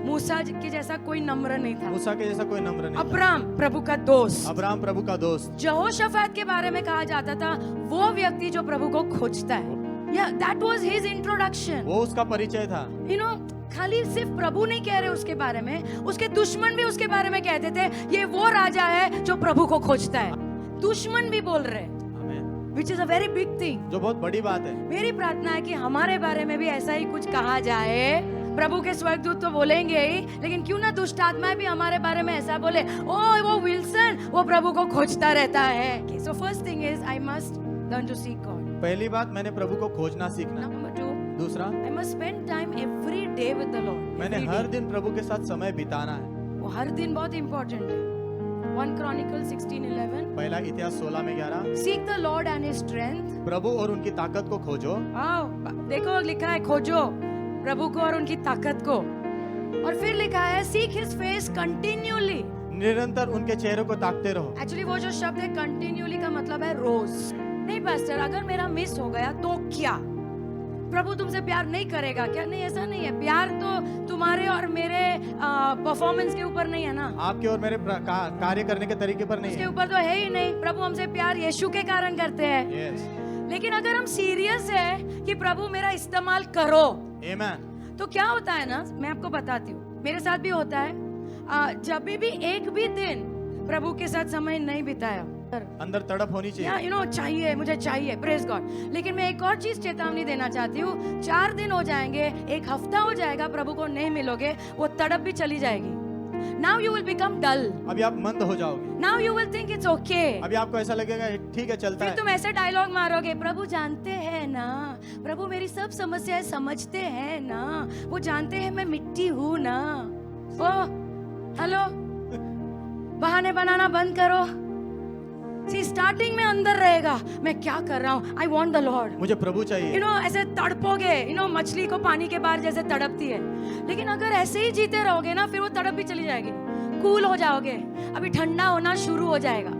मूसा के जैसा कोई नम्र नहीं था, मूसा के जैसा कोई नम्र नहीं था। अब्राम प्रभु का दोस्त, अब्राहम प्रभु का दोस्त। यहोशाफात के बारे में कहा जाता था वो व्यक्ति जो प्रभु को खोजता है। That was his introduction. वो उसका परिचय था। खाली सिर्फ प्रभु नहीं कह रहे उसके बारे में, उसके दुश्मन भी उसके बारे में कहते थे ये वो राजा है जो प्रभु को खोजता है। दुश्मन भी बोल रहे, which is a very big thing, जो बहुत बड़ी बात है। मेरी प्रार्थना है कि हमारे बारे में भी ऐसा ही कुछ कहा जाए। प्रभु के स्वर्गदूत तो बोलेंगे ही, लेकिन क्यों ना दुष्ट आत्माएं भी हमारे बारे में ऐसा बोले, ओ वो विल्सन वो प्रभु को खोजता रहता है। So first thing is I must learn to seek God. पहली बात, मैंने प्रभु को खोजना सीखना। नंबर 2, दूसरा, I must spend time every day with the Lord. मैंने हर दिन प्रभु के साथ समय बिताना है। वो हर दिन बहुत इंपॉर्टेंट है। 1 Chronicles 16:11, पहला इतिहास 16:11, seek the Lord and his strength. प्रभु और उनकी ताकत को खोजो। देखो लिखा है खोजो प्रभु को और उनकी ताकत को, और फिर लिखा है सीक हिज फेस कंटिन्यूअली, निरंतर उनके चेहरे को ताकते रहो। एक्चुअली वो जो शब्द है कंटिन्यूअली का मतलब है रोज। नहीं पास्टर, अगर मेरा मिस हो गया तो क्या, प्रभु तुमसे प्यार नहीं करेगा क्या? नहीं, ऐसा नहीं है। प्यार तो तुम्हारे और मेरे परफॉर्मेंस के ऊपर नहीं है ना, आपके और मेरे कार्य करने के तरीके पर नहीं उसके है। ऊपर तो है ही नहीं। प्रभु हमसे प्यार यीशु के कारण करते हैं। Yes. लेकिन अगर हम सीरियस है कि प्रभु मेरा इस्तेमाल करो, Amen. तो क्या होता है ना, मैं आपको बताती हूँ, मेरे साथ भी होता है। जब भी एक भी दिन प्रभु के साथ समय नहीं बिताया, अंदर तड़प होनी चाहिए। चाहिए, मुझे चाहिए, प्रेज गॉड। लेकिन मैं एक और चीज चेतावनी देना चाहती हूँ, 4 दिन हो जाएंगे, एक हफ्ता हो जाएगा, प्रभु को नहीं मिलोगे, वो तड़प भी चली जाएगी। Now you will become dull. अभी आप मंद हो जाओगे। Now you will think it's okay. अभी आपको ऐसा लगेगा ठीक है, चलता फिर है। तुम ऐसे डायलॉग मारोगे, प्रभु जानते हैं ना, प्रभु मेरी सब समस्याएं समझते हैं ना, वो जानते हैं मैं मिट्टी हूँ ना। ओ हेलो, बहाने बनाना बंद करो। सी स्टार्टिंग में अंदर रहेगा, मैं क्या कर रहा हूँ, आई वॉन्ट द लॉर्ड, मुझे प्रभु चाहिए। ऐसे तड़पोगे, मछली को पानी के बाहर जैसे तड़पती है। लेकिन अगर ऐसे ही जीते रहोगे ना, फिर वो तड़प भी चली जाएगी, कूल हो जाओगे, अभी ठंडा होना शुरू हो जाएगा,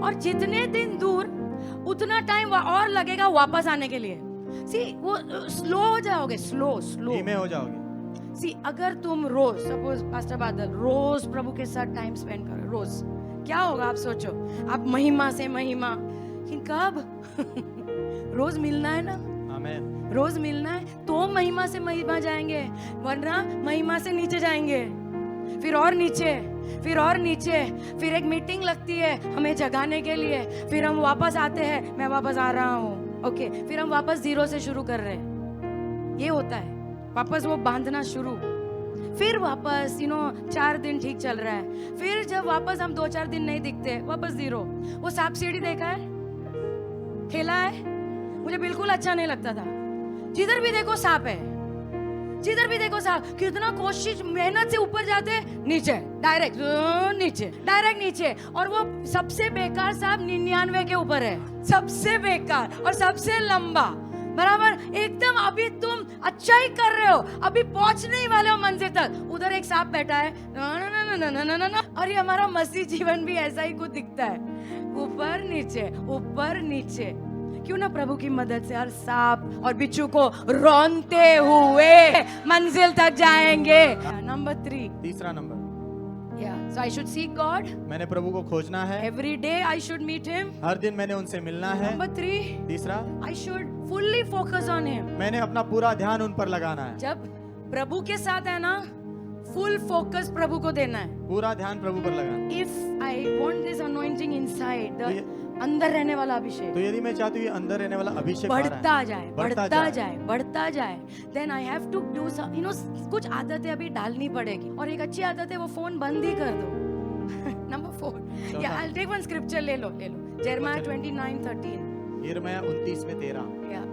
और जितने दिन दूर उतना टाइम और लगेगा वापस आने के लिए। सी वो स्लो हो जाओगे, स्लो धीमे हो जाओगे। सी अगर तुम रोज, सपोज पास्टर बादल रोज प्रभु के साथ टाइम स्पेंड करो, रोज क्या होगा आप सोचो, आप महिमा से महिमा, कब रोज मिलना है ना, आमीन। रोज मिलना है तो महिमा से महिमा जाएंगे, वरना महिमा से नीचे जाएंगे, फिर और नीचे, फिर और नीचे, फिर एक मीटिंग लगती है हमें जगाने के लिए, फिर हम वापस आते हैं, मैं वापस आ रहा हूँ, ओके, फिर हम वापस 0 से शुरू कर रहे हैं। ये होता है, वापस वो बांधना शुरू, फिर वापस 4 दिन ठीक चल रहा है, फिर जब वापस हम 2-4 दिन नहीं दिखते, वापस 0। वो सांप सीढ़ी देखा है, खेला है, मुझे बिल्कुल अच्छा नहीं लगता था। जिधर भी देखो सांप है, जिधर भी देखो सांप, कितना कोशिश मेहनत से ऊपर जाते, नीचे डायरेक्ट, नीचे डायरेक्ट नीचे, और वो सबसे बेकार सांप 99 के ऊपर है, सबसे बेकार और सबसे लंबा, बराबर एकदम। अभी तुम अच्छा ही कर रहे हो, अभी पहुंचने ही वाले हो मंजिल तक, उधर एक सांप बैठा है, ना। और ये हमारा मसीह जीवन भी ऐसा ही कुछ दिखता है, ऊपर नीचे ऊपर नीचे। क्यों ना प्रभु की मदद से हर सांप और बिच्छू को रौंदते हुए मंजिल तक जाएंगे। नंबर 3, तीसरा number, so I should seek God. मैंने प्रभु को खोजना है। Every day I should meet Him. हर दिन मैंने उनसे मिलना है। Number 3, तीसरा, I should fully focus on Him. मैंने अपना पूरा ध्यान उन पर लगाना है। जब प्रभु के साथ है ना, फुल फोकस प्रभु को देना है, पूरा ध्यान प्रभु पर लगाना। If I want this anointing inside, तो ये- अंदर रहने वाला अभिषेक तो यदि मैं चाहती हूँ ये अंदर रहने वाला अभिषेक बढ़ता जाए, बढ़ता बढ़ता जाए, then I have to do some, कुछ आदतें अभी डालनी पड़ेगी, और एक अच्छी आदत है वो फोन बंद ही कर दो। Number 4, yeah, I'll take one scripture, ले लो Jeremiah 29:13, यिर्मयाह 29:13, yeah,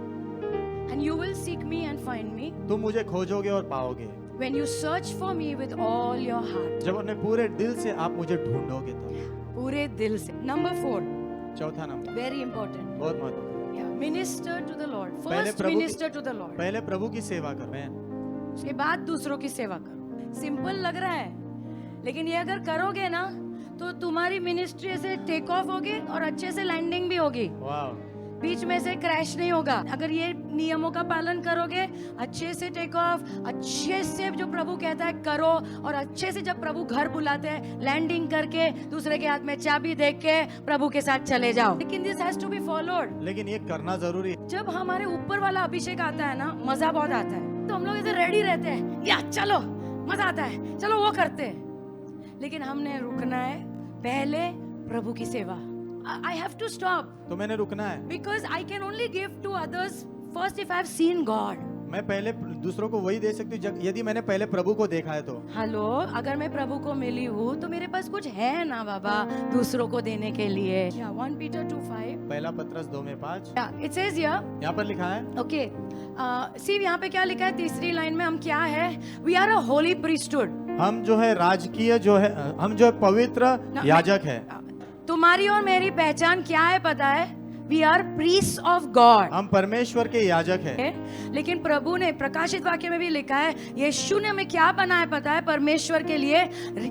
and you will seek me and find me तुम मुझे खोजोगे और पाओगे when you search for me with all your heart. जब अपने पूरे दिल से आप मुझे ढूंढोगे तो। पूरे दिल से। Number 4, चौथा नंबर, very important, बहुत महत्वपूर्ण, yeah, minister to the Lord. पहले First प्रभु की- minister to the Lord, पहले प्रभु की सेवा कर। मैं उसके बाद दूसरों की सेवा करो। सिंपल लग रहा है, लेकिन ये अगर करोगे ना, तो तुम्हारी मिनिस्ट्री से टेक ऑफ होगी और अच्छे से लैंडिंग भी होगी। वाह, बीच में से क्रैश नहीं होगा। अगर ये नियमों का पालन करोगे, अच्छे से टेक ऑफ, अच्छे से जो प्रभु कहता है करो, और अच्छे से जब प्रभु घर बुलाते हैं लैंडिंग करके दूसरे के हाथ में चाबी देख के प्रभु के साथ चले जाओ। लेकिन this has to be followed. लेकिन ये करना जरूरी है। जब हमारे ऊपर वाला अभिषेक आता है ना, मजा बहुत आता है, तो हम लोग ऐसे रेडी रहते हैं, या चलो मजा आता है, चलो वो करते हैं। लेकिन हमने रुकना है पहले प्रभु की सेवा। आई हैव टू स्टॉप, तो मैंने रुकना है, because I can only give to others first if I have seen God. मैं पहले दूसरों को वही दे सकती हूँ यदि मैंने पहले प्रभु को देखा है तो। हेलो, अगर मैं प्रभु को मिली हूँ तो मेरे पास कुछ है ना बाबा दूसरों को देने के लिए। 1 Peter 2:5, पहला पत्रस 2:5, इट सेज हियर, यहाँ पर लिखा है। ओके, सी यहाँ पे क्या लिखा है तीसरी लाइन में, हम क्या है? We are a holy priesthood. हम जो है राजकीय जो है, हम जो है पवित्र याजक है। तुम्हारी और मेरी पहचान क्या है पता है? We are priest of God. हम परमेश्वर के याजक है। लेकिन प्रभु ने प्रकाशित वाक्य में भी लिखा है, यीशु ने हमें क्या बनाया पता है? परमेश्वर के लिए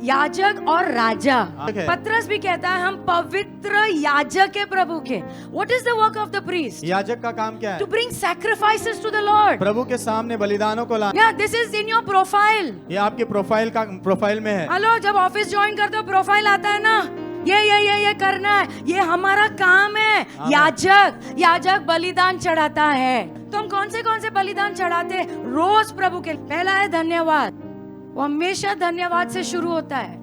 याजक और राजा। पत्रस भी कहता है हम पवित्र याजक है प्रभु के। What is the work of the priest? याजक का काम क्या है? To bring sacrifices to the Lord. प्रभु के सामने बलिदानों को लाना। या this is in your profile. ये आपके प्रोफाइल में है। हेलो, जब ऑफिस ज्वाइन करते हो प्रोफाइल आता है ना, ये करना है, ये हमारा काम है। याजक बलिदान चढ़ाता है। तो हम कौन से बलिदान चढ़ाते हैं रोज प्रभु के? पहला है धन्यवाद। वो हमेशा धन्यवाद से शुरू होता है।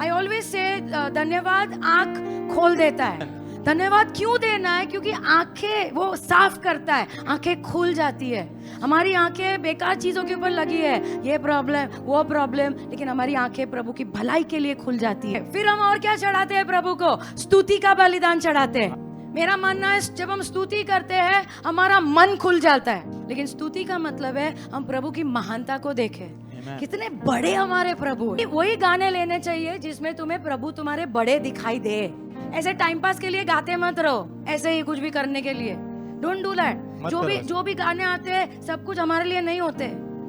आई ऑलवेज से धन्यवाद आंख खोल देता है। धन्यवाद क्यों देना है? क्योंकि आंखें वो साफ करता है, आंखें खुल जाती है। हमारी आंखें बेकार चीजों के ऊपर लगी है, ये प्रॉब्लम वो प्रॉब्लम, लेकिन हमारी आंखें प्रभु की भलाई के लिए खुल जाती है। फिर हम और क्या चढ़ाते हैं प्रभु को? स्तुति का बलिदान चढ़ाते हैं। मेरा मानना है जब हम स्तुति करते हैं हमारा मन खुल जाता है। लेकिन स्तुति का मतलब है हम प्रभु की महानता को देखें, कितने बड़े हमारे प्रभु। वही गाने लेने चाहिए जिसमें तुम्हें प्रभु तुम्हारे बड़े दिखाई दे। ऐसे टाइम पास के लिए गाते मत रहो, ऐसे ही कुछ भी करने के लिए। Don't do that. जो भी गाने आते हैं सब कुछ हमारे लिए नहीं होते,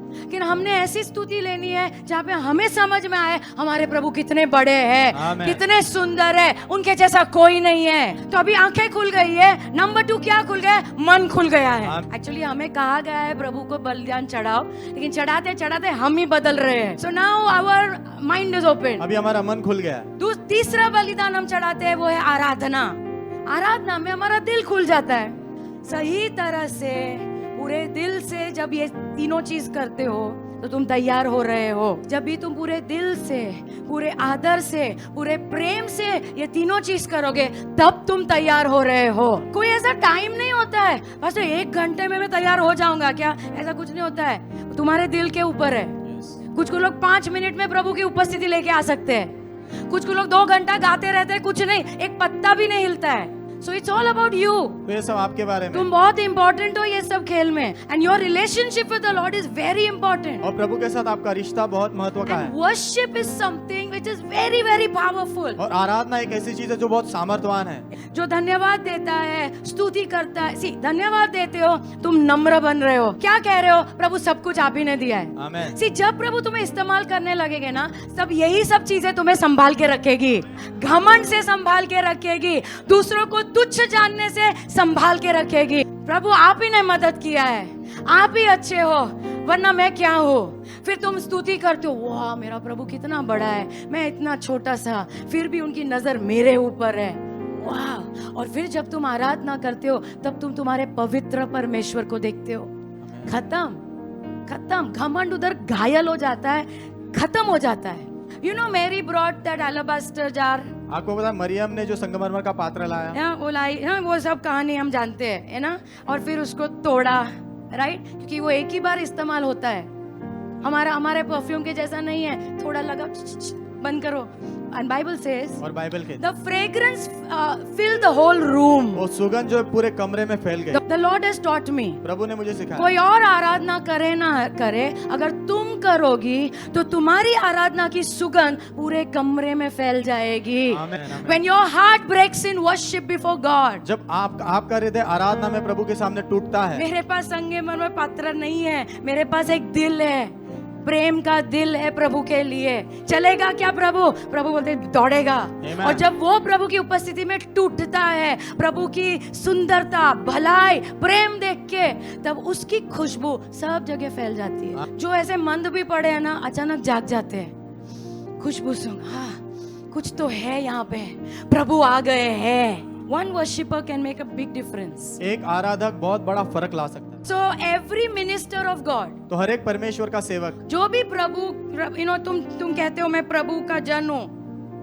लेकिन हमने ऐसी स्तुति लेनी है जहाँ पे हमें समझ में आए हमारे प्रभु कितने बड़े हैं, कितने सुंदर है, उनके जैसा कोई नहीं है। तो अभी आंखें खुल गई है। नंबर 2 क्या खुल गया? मन खुल गया है। एक्चुअली हमें कहा गया है प्रभु को बलिदान चढ़ाओ, लेकिन चढ़ाते चढ़ाते हम ही बदल रहे हैं। So now our mind is open. अभी हमारा मन खुल गया। तीसरा बलिदान हम चढ़ाते हैं वो है आराधना। आराधना में हमारा दिल खुल जाता है। सही तरह से पूरे दिल से जब ये तीनों चीज करते हो तो तुम तैयार हो रहे हो। जब भी तुम पूरे दिल से, पूरे आदर से, पूरे प्रेम से ये तीनों चीज करोगे तब तुम तैयार हो रहे हो। कोई ऐसा टाइम नहीं होता है बस 1 घंटे में मैं तैयार हो जाऊंगा क्या, ऐसा कुछ नहीं होता है। तुम्हारे दिल के ऊपर है। कुछ लोग 5 मिनट में प्रभु की उपस्थिति लेके आ सकते हैं, कुछ लोग 2 घंटा गाते रहते हैं, कुछ नहीं, एक पत्ता भी नहीं हिलता है। So it's all about you. तो ये सब आपके बारे में। तुम बहुत इंपॉर्टेंट हो ये सब खेल में, and your relationship with the Lord is very important. और प्रभु के साथ आपका रिश्ता बहुत महत्व का है। And worship is something which is very very powerful. और आराधना एक ऐसी चीज है जो बहुत सामर्थ्यवान है। जो धन्यवाद देता है, स्तुति करता है। सी, धन्यवाद देते हो तुम नम्र बन रहे हो। क्या कह रहे हो? प्रभु सब कुछ आप ही ने दिया है। आमीन। सी, जब प्रभु तुम्हें इस्तेमाल करने लगेगे ना, तब यही सब चीजें तुम्हें संभाल के रखेगी। घमंड से संभाल के रखेगी, दूसरों को तुच्छ जानने से संभाल के रखेगी। प्रभु आप ही ने मदद किया है, आप ही अच्छे हो, वरना मैं क्या हूँ। फिर तुम स्तुति करते हो, वाह मेरा प्रभु कितना बड़ा है, मैं इतना छोटा सा, फिर भी उनकी नजर मेरे ऊपर है। वाह। और फिर जब तुम आराधना करते हो तब तुम तुम्हारे पवित्र परमेश्वर को देखते हो। खत्म। घमंड उधर घायल हो जाता है, खत्म हो जाता है। You know Mary brought that alabaster jar. आपको पता मरियम ने जो संगमरमर का पात्र लाया, वो लाई, वो सब कहानी हम जानते हैं, है ना। और फिर उसको तोड़ा, राइट, क्योंकि वो एक ही बार इस्तेमाल होता है। हमारे परफ्यूम के जैसा नहीं है, थोड़ा लगा बंद करो। And Bible says, और बाइबल के the fragrance filled the whole room. वो सुगंध जो पूरे कमरे में फैल गई। The Lord has taught me. प्रभु ने मुझे सिखाया। कोई और आराधना करे ना करे, अगर तुम करोगी तो तुम्हारी आराधना की सुगंध पूरे कमरे में फैल जाएगी। When your heart breaks in worship before God. जब आपका हृदय आराधना में प्रभु के सामने टूटता है। मेरे पास संगमरमर पात्र नहीं है, मेरे पास एक दिल है। प्रेम का दिल है प्रभु के लिए, चलेगा क्या प्रभु? प्रभु बोलते दौड़ेगा। Amen. और जब वो प्रभु की उपस्थिति में टूटता है, प्रभु की सुंदरता, भलाई, प्रेम देख के, तब उसकी खुशबू सब जगह फैल जाती है। जो ऐसे मंद भी पड़े हैं ना, अचानक जाग जाते हैं। खुशबू सुन, हाँ कुछ तो है यहाँ पे, प्रभु आ गए हैं। One worshipper can make a big difference. एक आराधक बहुत बड़ा फर्क ला सकता है। So every minister of God, तो हर एक परमेश्वर का सेवक, जो भी प्रभु, तुम कहते हो मैं प्रभु का जन हूँ,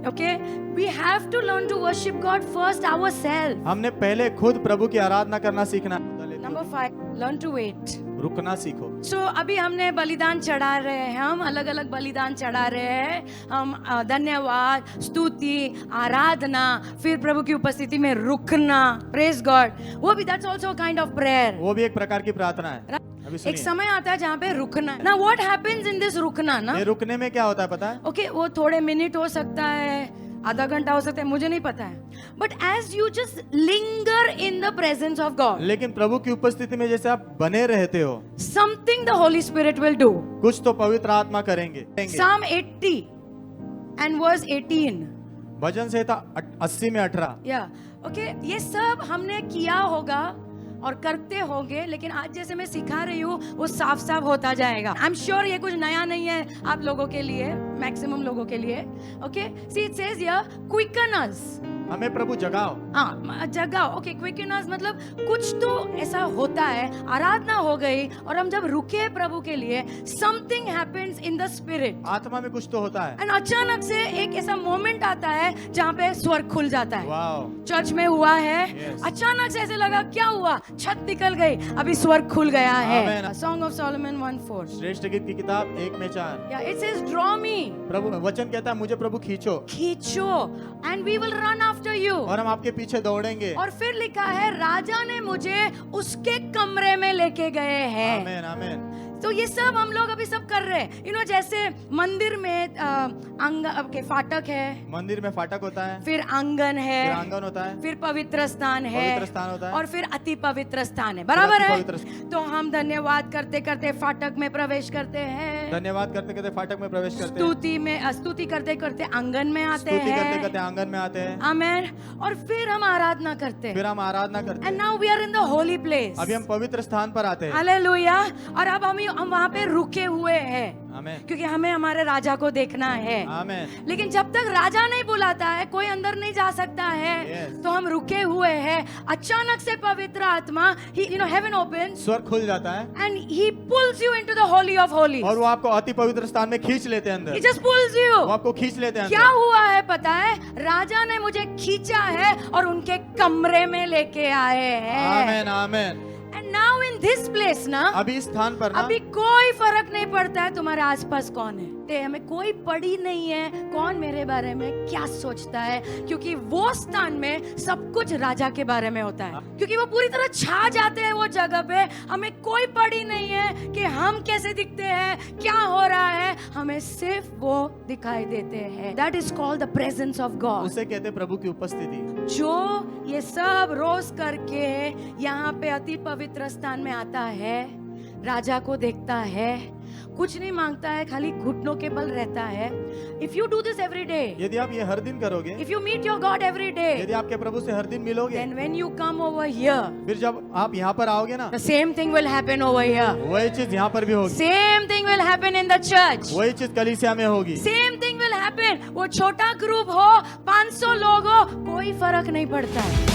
okay? We have to learn to worship God first ourselves. हमने पहले खुद प्रभु की आराधना करना सीखना। Number 5, learn to wait. रुकना सीखो। So अभी हमने बलिदान चढ़ा रहे हैं, हम अलग अलग बलिदान चढ़ा रहे हैं। हम धन्यवाद, स्तुति, आराधना, फिर प्रभु की उपस्थिति में रुकना, प्रेज गॉड, वो भी that's also kind of prayer. वो भी एक प्रकार की प्रार्थना है। अभी एक सुनिए, समय आता है जहाँ पे रुकना है ना। व्हाट हैपेंस इन दिस रुकना ना, ये रुकने में क्या होता है पता है? ओके वो थोड़े मिनट हो सकता है, आधा घंटा हो सकता है, मुझे नहीं पता है, but as you just linger in the presence of God, लेकिन प्रभु की उपस्थिति में जैसे आप बने रहते हो, something the Holi spirit will do. कुछ तो पवित्र आत्मा करेंगे। Psalm 80 and verse 18, भजन संहिता 80 में 18। या ओके, ये सब हमने किया होगा और करते होंगे, लेकिन आज जैसे मैं सिखा रही हूँ वो साफ साफ होता जाएगा। आई एम श्योर ये कुछ नया नहीं है आप लोगों के लिए, मैक्सिमम लोगों के लिए। Okay, see it says here quicken us, हमें प्रभु जगाओ। हाँ जगाओ। ओके, क्विकन अस मतलब कुछ तो ऐसा होता है, आराधना हो गई और हम जब रुके प्रभु के लिए, something happens in the spirit, आत्मा में कुछ तो होता है। एंड अचानक से एक ऐसा मोमेंट आता है जहाँ पे स्वर्ग खुल जाता है। वाओ, चर्च में हुआ है, Yes. अचानक से ऐसे लगा क्या हुआ, छत निकल गई, अभी स्वर्ग खुल गया है। Amen. सॉन्ग ऑफ सोलोमन 1:4, श्रेष्ठ गीत की किताब 1 में 4। या इट सेज ड्रॉ मी, प्रभु वचन कहता है मुझे प्रभु खींचो खींचो, and we will run after you. और हम आपके पीछे दौड़ेंगे। और फिर लिखा है राजा ने मुझे उसके कमरे में लेके गए हैं। आमेन, आमेन। तो ये सब हम लोग अभी सब कर रहे हैं। जैसे मंदिर में फाटक है, मंदिर में फाटक होता है, फिर आंगन है, फिर आंगन होता है, फिर पवित्र स्थान है, पवित्र स्थान होता है, और फिर अति पवित्र स्थान है, बराबर अति है। पवित्र स्थान। तो हम धन्यवाद करते करते फाटक में प्रवेश करते हैं, धन्यवाद करते करते फाटक में प्रवेश करते हैं, स्तुति करते करते आंगन में आते स्तुति करते हैं, करते आंगन में आते हैं, आमेन, और फिर हम आराधना करते हैं। फिर हम आराधना करते एंड हैं। Now we are in the holy place, अभी हम पवित्र स्थान पर आते हैं। हालेलुया। और अब हम वहां पे रुके हुए हैं, आमेन, क्योंकि हमें हमारे राजा को देखना है। आमेन। लेकिन जब तक राजा नहीं बुलाता है कोई अंदर नहीं जा सकता है। Yes. तो हम रुके हुए हैं, अचानक से पवित्र आत्मा, heaven opens स्वर्ग खुल जाता है and he pulls you into the holy of holies. और वो आपको अति पवित्र स्थान में खींच लेते हैं अंदर। He just pulls you. वो आपको खींच लेते हैं क्या अंदर। हुआ है पता है, राजा ने मुझे खींचा है और उनके कमरे में लेके आए हैं। आमेन, आमेन। And now in this place ना, अभी इस स्थान पर ना, अभी कोई फर्क नहीं पड़ता है तुम्हारे आसपास कौन है, हमें कोई पड़ी नहीं है कौन मेरे बारे में क्या सोचता है, क्योंकि वो स्थान में सब कुछ राजा के बारे में होता है, क्योंकि वो पूरी तरह छा जाते हैं वो जगह पे। हमें कोई पड़ी नहीं है कि हम कैसे दिखते हैं, क्या हो रहा है, हमें सिर्फ वो दिखाई देते हैं। That is called the presence of God. उसे कहते हैं प्रभु की उपस्थिति। जो ये सब रोज करके यहाँ पे अति पवित्र स्थान में आता है, राजा को देखता है, कुछ नहीं मांगता है, खाली घुटनों के बल रहता है। If you do this every day, यदि आप ये हर दिन करोगे, if you meet your God every day, यदि आपके प्रभु से हर दिन मिलोगे, then when you come over here, फिर जब आप यहाँ पर आओगे ना, the same thing will happen over here. वही चीज यहाँ पर भी होगी। Same thing will happen in the church. वही चीज कलीसिया में होगी। Same thing will happen. वो छोटा ग्रुप हो, 500 लोग हो, कोई फर्क नहीं पड़ता है।